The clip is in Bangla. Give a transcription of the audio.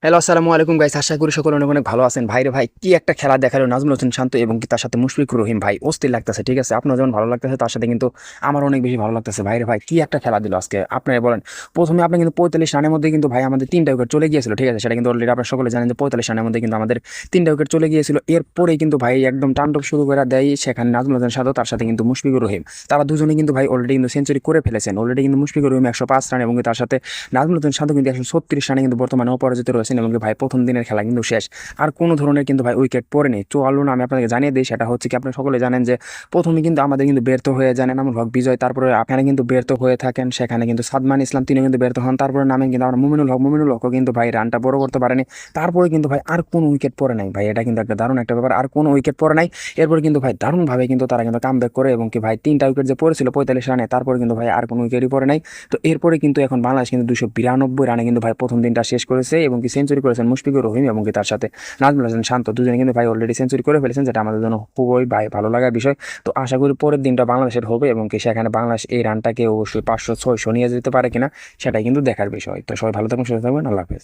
হ্যালো, আসসালামু আলাইকুম গাইস। আশা করি সকলে অনেক অনেক ভালো আছেন। ভাইরে ভাই কি একটা খেলা দেখালো নাজমুল হোসেন শান্ত এবং কি তার সাথে মুশফিকুর রহিম। ভাই অস্থির লাগতেছে, ঠিক আছে? আপনার যেমন ভালো লাগতেছে তার সাথে কিন্তু আমার অনেক বেশি ভালো লাগতেছে। ভাইরে ভাই কি একটা খেলা দিল আজকে, আপনারা বলেন। প্রথমে আপনি কিন্তু 45 রানের মধ্যে কিন্তু ভাই আমাদের 3টা উইকেট চলে গিয়েছিল, ঠিক আছে? সেটা কিন্তু অলরেডি আপনারা সকলে জানেন যে 45 রানের মধ্যে কিন্তু আমাদের 3টা উইকেট চলে গিয়েছিল। এরপরেই কিন্তু ভাই একদম টান্ডব শুরু করে দেয় সেখানে নাজমুল হোসেন শান্ত, তার সাথে কিন্তু মুশফিকুর রহিম। তারা দুজনে কিন্তু ভাই অলরেডি কিন্তু সেঞ্চুরি করে ফেলেছেন। অলরেডি কিন্তু মুশফিকুর রহিম 105 রান এবং তার সাথে নাজমুল হোসেন শান্ত কিন্তু 136 রানে কিন্তু বর্তমানে অপরাজিত রয়েছেন এবং ভাই প্রথম দিনের খেলা কিন্তু শেষ। আর কোনো ধরনের কিন্তু ভাই উইকেট পড়ে নেই। চুয়াল্লিশ আমি আপনাকে জানিয়ে দিই, সেটা হচ্ছে কি আপনারা সকলে জানেন যে প্রথমে কিন্তু আমাদের কিন্তু ব্যর্থ হয়ে যান এনামুল হক বিজয়, তারপরে আপনারা কিন্তু ব্যর্থ হয়ে থাকেন, সেখানে কিন্তু সাদমান ইসলাম তিনিও কিন্তু ব্যর্থ হন, তারপরে নামে কিন্তু আমরা মুমিনুল হকও কিন্তু ভাই রানটা বড় করতে পারেনি। তারপরে কিন্তু ভাই আর কোনো উইকেট পড়ে নাই ভাই, এটা কিন্তু একটা দারুণ একটা ব্যাপার, আর কোনো উইকেট পড়ে নাই। এরপর কিন্তু ভাই দারুণভাবে কিন্তু তারা কিন্তু কামব্যাক করে এবং কি ভাই 3টা উইকেট যে পড়েছিল 45 রানে, তারপরে কিন্তু ভাই আর কোনো উইকেটই পড়ে নাই। তো এরপরে কিন্তু এখন বাংলাদেশ কিন্তু 292 রানে কিন্তু ভাই প্রথম দিনটা শেষ করেছে এবং কি সেঞ্চুরি করেছেন মুশফিকুর রহিম এবং কি তার সাথে নাজমুল হাসান শান্ত, দুজনে কিন্তু ভাই অলরেডি সেঞ্চুরি করে ফেলেছেন, যেটা আমাদের জন্য খুবই ভাই ভালো লাগার বিষয়। তো আশা করি পরের দিনটা বাংলাদেশের হবে এবং কি সেখানে বাংলাদেশ এই রানটাকে অবশ্যই 500-600 নিয়ে যেতে পারে কিনা সেটাই কিন্তু দেখার বিষয়। তো সবাই ভালো থাকুন, সুস্থ থাকবেন, আল্লাহ হাফেজ।